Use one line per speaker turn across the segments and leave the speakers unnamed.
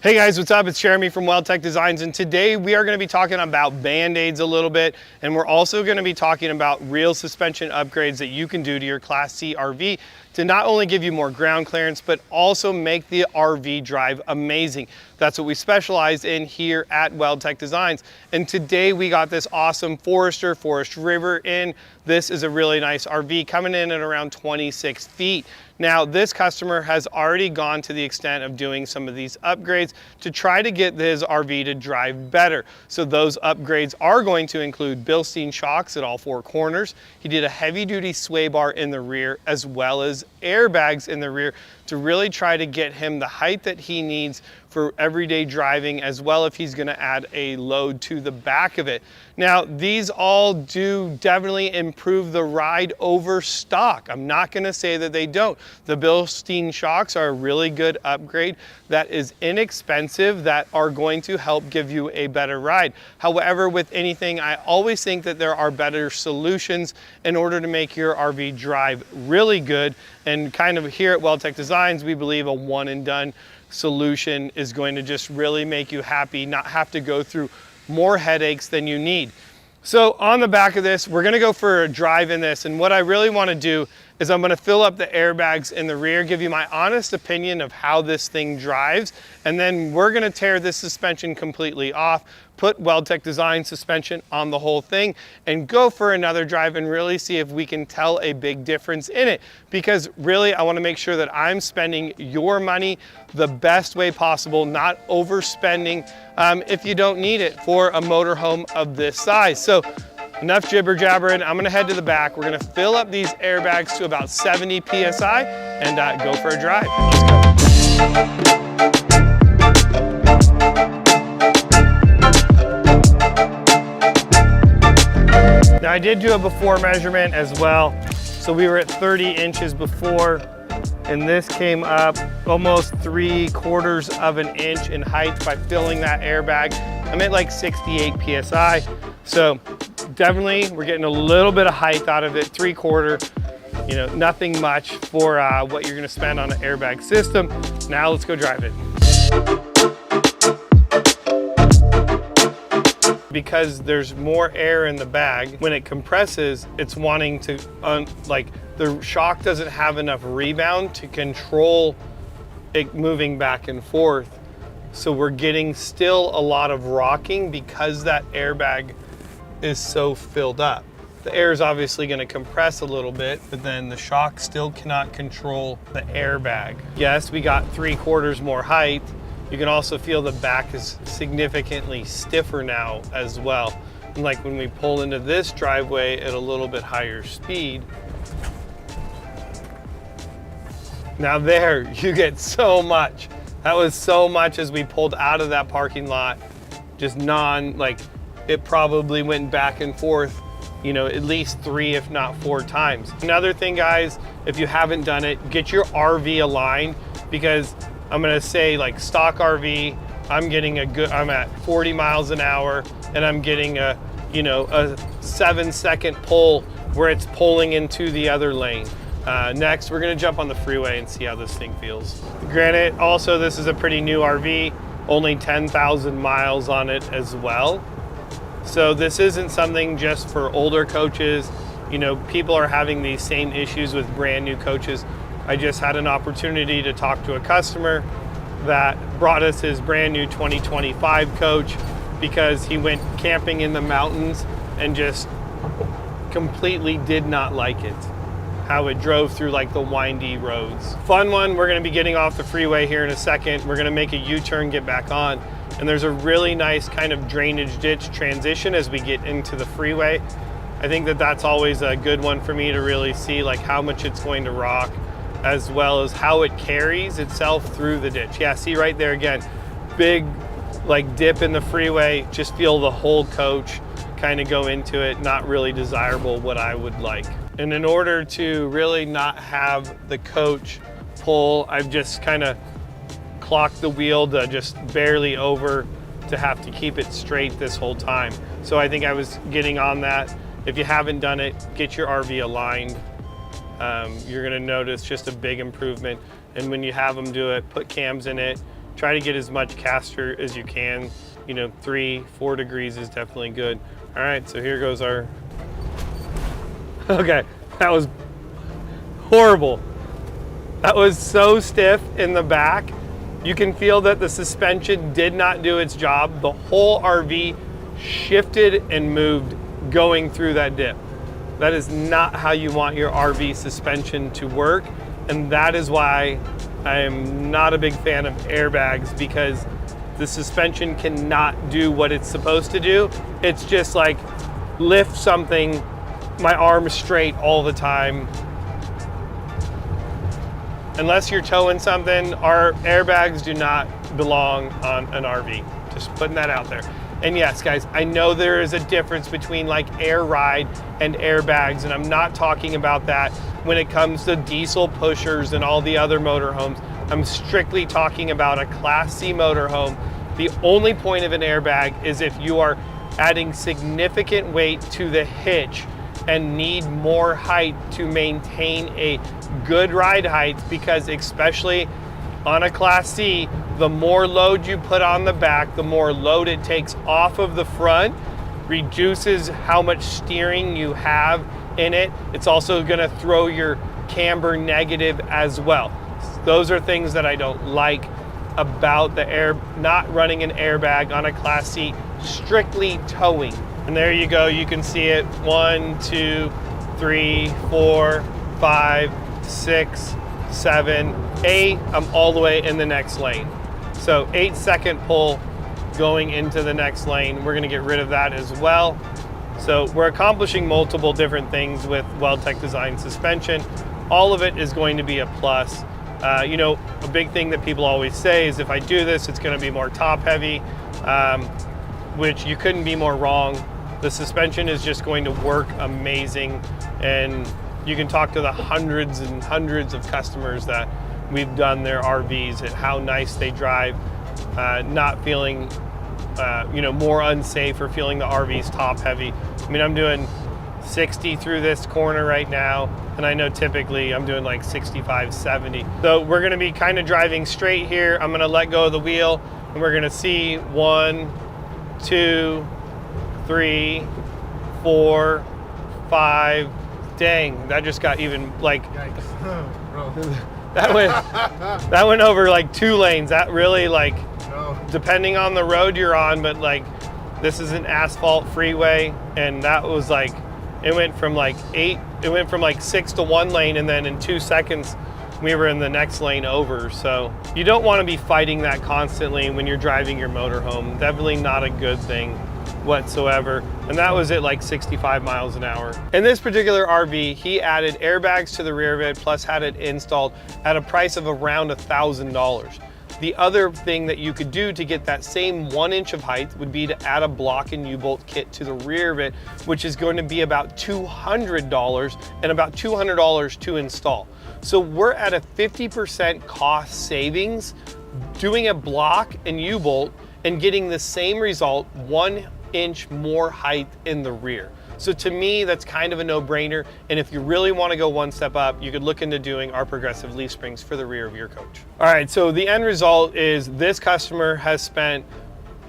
Hey guys, what's up? It's Jeremy from WeldTec Designs, and today we are going to be talking about Band-Aids a little bit, and we're also going to be talking about real suspension upgrades that you can do to your Class C RV to not only give you more ground clearance, but also make the RV drive amazing. That's what we specialize in here at WeldTec Designs. And today we got this awesome Forester Forest River in. This is a really nice RV coming in at around 26 feet. Now, this customer has already gone to the extent of doing some of these upgrades to try to get his RV to drive better. So those upgrades are going to include Bilstein shocks at all four corners. He did a heavy duty sway bar in the rear, as well as airbags in the rear, to really try to get him the height that he needs for everyday driving, as well if he's going to add a load to the back of it. Now, these all do definitely improve the ride over stock. I'm not going to say that they don't. The Bilstein shocks are a really good upgrade that is inexpensive, that are going to help give you a better ride. However, with anything, I always think that there are better solutions in order to make your RV drive really good. And kind of here at WeldTec Designs, we believe a one and done solution is going to just really make you happy, not have to go through more headaches than you need. So on the back of this, we're gonna go for a drive in this, and what I really wanna do is I'm gonna fill up the airbags in the rear, give you my honest opinion of how this thing drives, and then we're gonna tear this suspension completely off, put WeldTec Design suspension on the whole thing, and go for another drive and really see if we can tell a big difference in it. Because really, I wanna make sure that I'm spending your money the best way possible, not overspending if you don't need it for a motorhome of this size. So enough jibber jabbering, I'm gonna head to the back. We're gonna fill up these airbags to about 70 PSI and go for a drive. Let's go. Now I did do a before measurement as well. So we were at 30 inches before, and this came up almost 3/4 of an inch in height by filling that airbag. I'm at like 68 PSI. So definitely we're getting a little bit of height out of it, 3/4, you know, nothing much for what you're gonna spend on an airbag system. Now let's go drive it. Because there's more air in the bag, when it compresses, it's wanting to, like the shock doesn't have enough rebound to control it moving back and forth. So we're getting still a lot of rocking because that airbag is so filled up. The air is obviously going to compress a little bit, but then the shock still cannot control the airbag. Yes, we got 3/4 more height. You can also feel the back is significantly stiffer now as well. And like when we pull into this driveway at a little bit higher speed, now there you get so much. That was so much as we pulled out of that parking lot, just like it probably went back and forth, you know, at least 3 if not 4 times. Another thing, guys, if you haven't done it, get your RV aligned, because I'm gonna say like stock RV, I'm at 40 miles an hour and I'm getting a 7-second pull where it's pulling into the other lane. Next, we're gonna jump on the freeway and see how this thing feels. Granted, also this is a pretty new RV, only 10,000 miles on it as well. So this isn't something just for older coaches. You know, people are having these same issues with brand new coaches. I just had an opportunity to talk to a customer that brought us his brand new 2025 coach because he went camping in the mountains and just completely did not like it, how it drove through like the windy roads. Fun one, we're gonna be getting off the freeway here in a second. We're gonna make a U-turn, get back on, and there's a really nice kind of drainage ditch transition as we get into the freeway. I think that that's always a good one for me to really see like how much it's going to rock, as well as how it carries itself through the ditch. Yeah, see right there again, big like dip in the freeway, just feel the whole coach kind of go into it, not really desirable what I would like. And in order to really not have the coach pull, I've just kind of clocked the wheel to just barely over to have to keep it straight this whole time. So I think I was getting on that. If you haven't done it, get your RV aligned. You're gonna notice just a big improvement. And when you have them do it, put cams in it, try to get as much caster as you can. You know, 3-4 degrees is definitely good. All right, so here goes our, okay, that was horrible. That was so stiff in the back. You can feel that the suspension did not do its job. The whole RV shifted and moved going through that dip. That is not how you want your RV suspension to work. And that is why I am not a big fan of airbags, because the suspension cannot do what it's supposed to do. It's just like lift something, my arm straight all the time. Unless you're towing something, our airbags do not belong on an RV. Just putting that out there. And yes, guys, I know there is a difference between like air ride and airbags, and I'm not talking about that when it comes to diesel pushers and all the other motorhomes. I'm strictly talking about a Class C motorhome. The only point of an airbag is if you are adding significant weight to the hitch and need more height to maintain a good ride height, because especially on a Class C, the more load you put on the back, the more load it takes off of the front, reduces how much steering you have in it. It's also gonna throw your camber negative as well. Those are things that I don't like about the not running an airbag on a Class C, strictly towing. And there you go, you can see it. 1, 2, 3, 4, 5, 6, 7, 8. I'm all the way in the next lane. So 8-second pull going into the next lane. We're gonna get rid of that as well. So we're accomplishing multiple different things with WeldTec design suspension. All of it is going to be a plus. You know, a big thing that people always say is if I do this, it's gonna be more top heavy, which you couldn't be more wrong. The suspension is just going to work amazing, and you can talk to the hundreds and hundreds of customers that we've done their RVs and how nice they drive, not feeling you know, more unsafe or feeling the RV's top heavy. I mean, I'm doing 60 through this corner right now, and I know typically I'm doing like 65, 70. So we're gonna be kind of driving straight here. I'm gonna let go of the wheel, and we're gonna see 1, 2, 3, 4, 5. Dang, that just got even like, that went over like 2 lanes. That really, like, depending on the road you're on, but like this is an asphalt freeway, and that was like, it went from like 6 to 1 lane, and then in 2 seconds we were in the next lane over. So you don't want to be fighting that constantly when you're driving your motorhome. Definitely not a good thing whatsoever. And that was at like 65 miles an hour. In this particular RV, he added airbags to the rear of it, plus had it installed at a price of around $1,000. The other thing that you could do to get that same 1 inch of height would be to add a block and U-bolt kit to the rear of it, which is going to be about $200 and about $200 to install. So we're at a 50% cost savings doing a block and U-bolt and getting the same result, 1 inch more height in the rear. So to me, that's kind of a no-brainer. And if you really want to go one step up, you could look into doing our progressive leaf springs for the rear of your coach. All right, so the end result is this customer has spent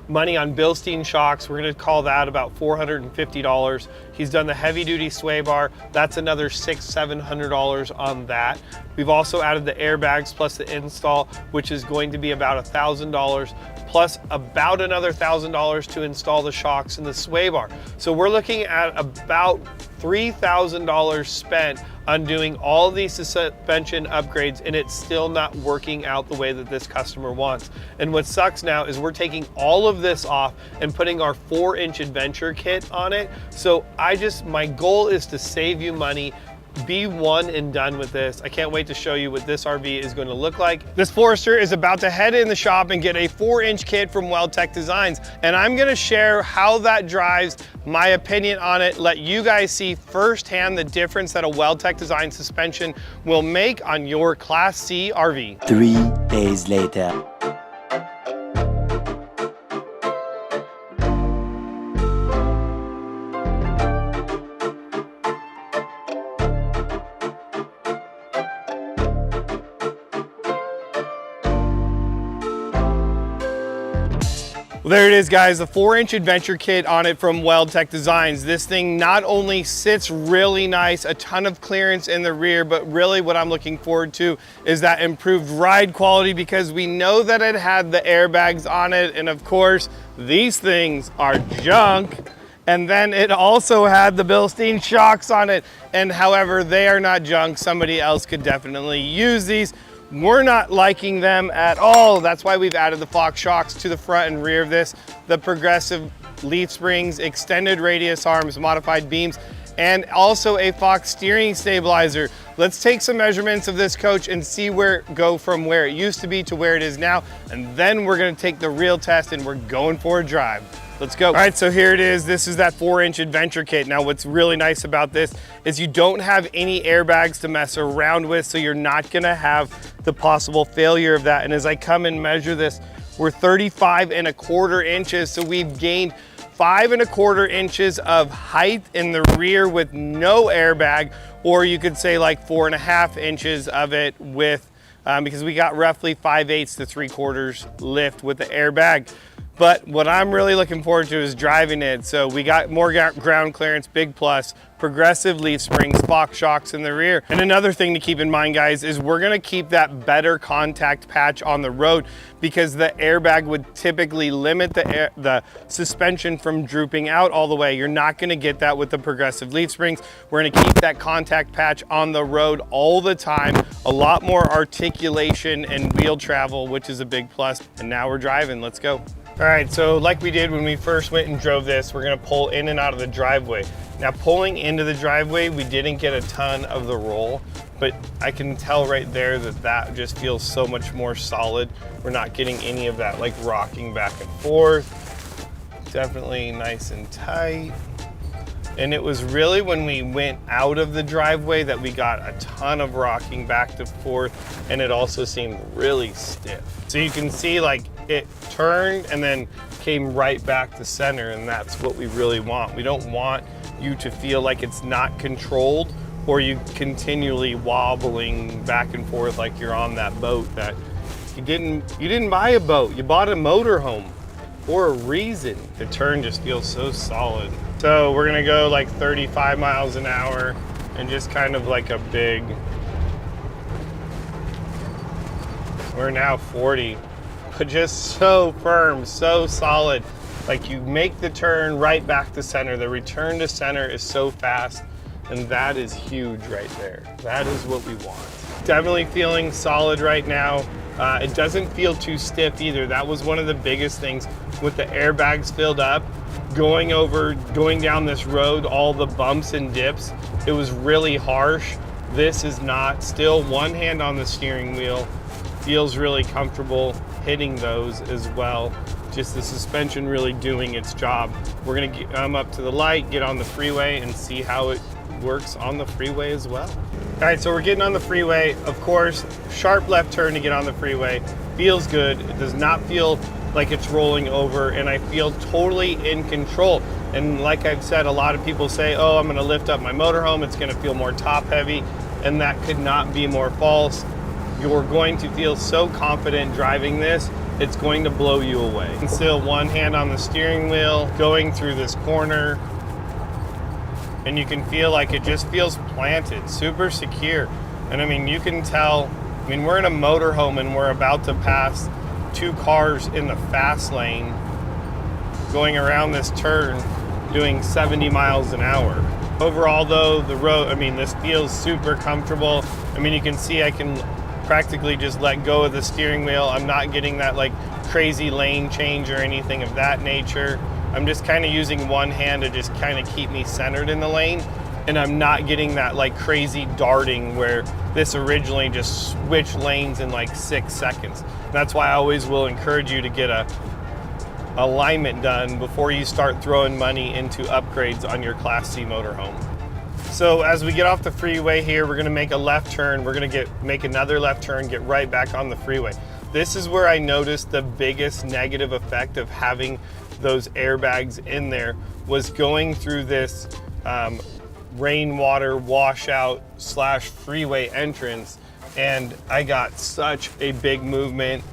money on Bilstein shocks. We're gonna call that about $450. He's done the heavy duty sway bar. That's another $600–700 on that. We've also added the airbags plus the install, which is going to be about $1,000, plus about another $1,000 to install the shocks and the sway bar. So we're looking at about $3,000 spent on doing all these suspension upgrades, and it's still not working out the way that this customer wants. And what sucks now is we're taking all of this off and putting our 4-inch adventure kit on it. So my goal is to save you money, be one and done with this. I can't wait to show you what this RV is going to look like. This Forester is about to head in the shop and get a 4-inch kit from WeldTec Designs, and I'm going to share how that drives, my opinion on it, let you guys see firsthand the difference that a WeldTec Design suspension will make on your Class C RV.
3 days later.
Well, there it is, guys, the 4-inch adventure kit on it from WeldTec Designs. This thing not only sits really nice, a ton of clearance in the rear, but really what I'm looking forward to is that improved ride quality, because we know that it had the airbags on it, and of course, these things are junk. And then it also had the Bilstein shocks on it, and however, they are not junk. Somebody else could definitely use these. We're not liking them at all. That's why we've added the Fox shocks to the front and rear of this, the progressive leaf springs, extended radius arms, modified beams, and also a Fox steering stabilizer. Let's take some measurements of this coach and see go from where it used to be to where it is now, and then we're gonna take the real test and we're going for a drive. Let's go. All right, so here it is. This is that 4-inch adventure kit. Now, what's really nice about this is you don't have any airbags to mess around with, so you're not gonna have the possible failure of that. And as I come and measure this, we're 35¼ inches, so we've gained 5¼ inches of height in the rear with no airbag, or you could say like 4½ inches of it with, because we got roughly 5/8 to 3/4 lift with the airbag. But what I'm really looking forward to is driving it. So we got more ground clearance, big plus, progressive leaf springs, Fox shocks in the rear. And another thing to keep in mind, guys, is we're gonna keep that better contact patch on the road, because the airbag would typically limit the suspension from drooping out all the way. You're not gonna get that with the progressive leaf springs. We're gonna keep that contact patch on the road all the time, a lot more articulation and wheel travel, which is a big plus. And now we're driving, let's go. All right, so like we did when we first went and drove this, we're gonna pull in and out of the driveway. Now, pulling into the driveway, we didn't get a ton of the roll, but I can tell right there that that just feels so much more solid. We're not getting any of that like rocking back and forth. Definitely nice and tight. And it was really when we went out of the driveway that we got a ton of rocking back to forth, and it also seemed really stiff. So you can see like it turned and then came right back to center, and that's what we really want. We don't want you to feel like it's not controlled, or you continually wobbling back and forth like you're on that boat that you didn't buy a boat, you bought a motorhome for a reason. The turn just feels so solid. So we're gonna go like 35 miles an hour and just kind of like a big, we're now 40, but just so firm, so solid. Like you make the turn right back to center. The return to center is so fast, and that is huge right there. That is what we want. Definitely feeling solid right now. It doesn't feel too stiff either. That was one of the biggest things with the airbags filled up. Going down this road, all the bumps and dips, it was really harsh. This is not. Still one hand on the steering wheel. Feels really comfortable hitting those as well. Just the suspension really doing its job. We're gonna come up to the light, get on the freeway, and see how it works on the freeway as well. All right, so we're getting on the freeway. Of course, sharp left turn to get on the freeway. Feels good. It does not feel like it's rolling over, and I feel totally in control. And like I've said, a lot of people say, oh, I'm gonna lift up my motorhome, it's gonna feel more top heavy, and that could not be more false. You're going to feel so confident driving this, it's going to blow you away. And still one hand on the steering wheel, going through this corner, and you can feel like it just feels planted, super secure. And I mean, you can tell, I mean, we're in a motorhome and we're about to pass 2 cars in the fast lane going around this turn doing 70 miles an hour. Overall though, the road, I mean, this feels super comfortable. I mean, you can see I can practically just let go of the steering wheel. I'm not getting that like crazy lane change or anything of that nature. I'm just kind of using one hand to just kind of keep me centered in the lane, and I'm not getting that like crazy darting where this originally just switched lanes in like 6 seconds. That's why I always will encourage you to get a alignment done before you start throwing money into upgrades on your Class C motorhome. So as we get off the freeway here, we're gonna make a left turn. We're gonna make another left turn, get right back on the freeway. This is where I noticed the biggest negative effect of having those airbags in there was going through this rainwater washout / freeway entrance, and I got such a big movement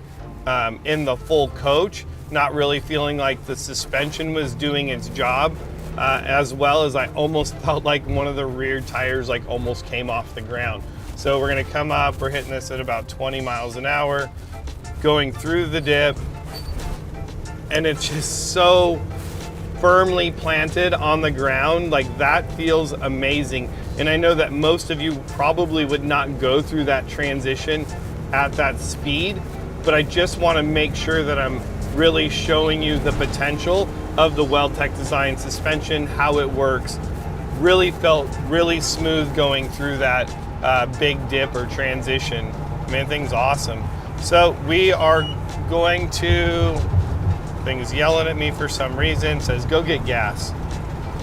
in the full coach not really feeling like the suspension was doing its job, as well as I almost felt like one of the rear tires like almost came off the ground. So we're gonna come up, we're hitting this at about 20 miles an hour, going through the dip, and it's just so firmly planted on the ground. Like, that feels amazing. And I know that most of you probably would not go through that transition at that speed, but I just want to make sure that I'm really showing you the potential of the WeldTec design suspension, how it works. Really felt really smooth going through that big dip or transition. Man, thing's awesome. So we are going to, thing's yelling at me for some reason, says go get gas.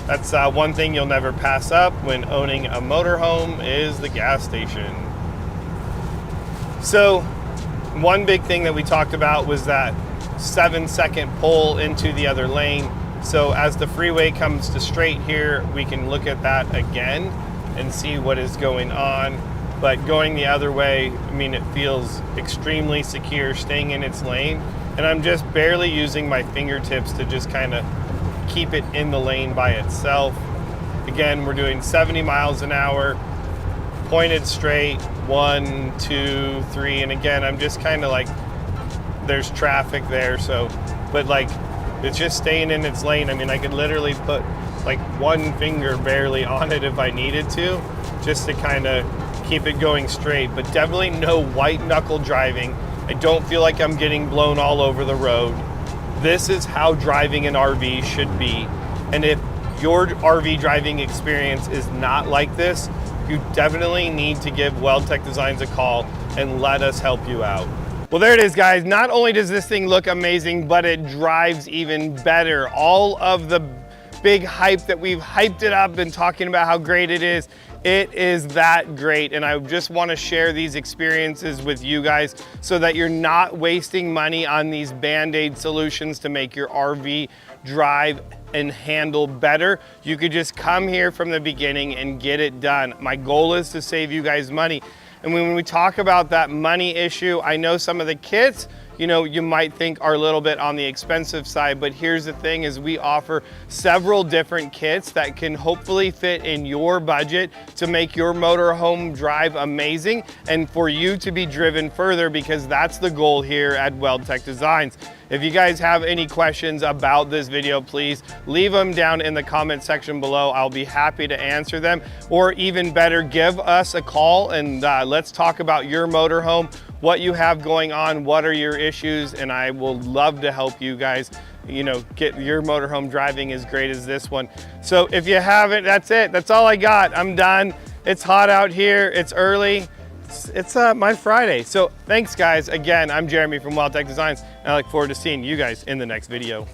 That's one thing you'll never pass up when owning a motorhome is the gas station. So one big thing that we talked about was that 7-second pull into the other lane. So as the freeway comes to straight here, we can look at that again and see what is going on. But going the other way, I mean, it feels extremely secure staying in its lane. And I'm just barely using my fingertips to just kind of keep it in the lane by itself. Again, we're doing 70 miles an hour, pointed straight, 1, 2, 3. And again, I'm just kind of like, there's traffic there. So, but like, it's just staying in its lane. I mean, I could literally put like one finger barely on it if I needed to, just to kind of keep it going straight, but definitely no white knuckle driving. I don't feel like I'm getting blown all over the road. This is how driving an RV should be. And if your RV driving experience is not like this, you definitely need to give WeldTec Designs a call and let us help you out. Well, there it is, guys. Not only does this thing look amazing, but it drives even better. All of the big hype that we've hyped it up and talking about how great it is that great. And I just want to share these experiences with you guys so that you're not wasting money on these Band-Aid solutions to make your RV drive and handle better. You could just come here from the beginning and get it done. My goal is to save you guys money. And when we talk about that money issue, I know some of the kits, you know, you might think are a little bit on the expensive side, but here's the thing is we offer several different kits that can hopefully fit in your budget to make your motorhome drive amazing and for you to be driven further, because that's the goal here at WeldTec Designs. If you guys have any questions about this video, please leave them down in the comment section below. I'll be happy to answer them, or even better, give us a call and let's talk about your motorhome, what you have going on, what are your issues, and I will love to help you guys, you know, get your motorhome driving as great as this one. So if you haven't, that's it. That's all I got. I'm done. It's hot out here. It's early. It's my Friday. So thanks, guys. Again, I'm Jeremy from WeldTec Designs, and I look forward to seeing you guys in the next video.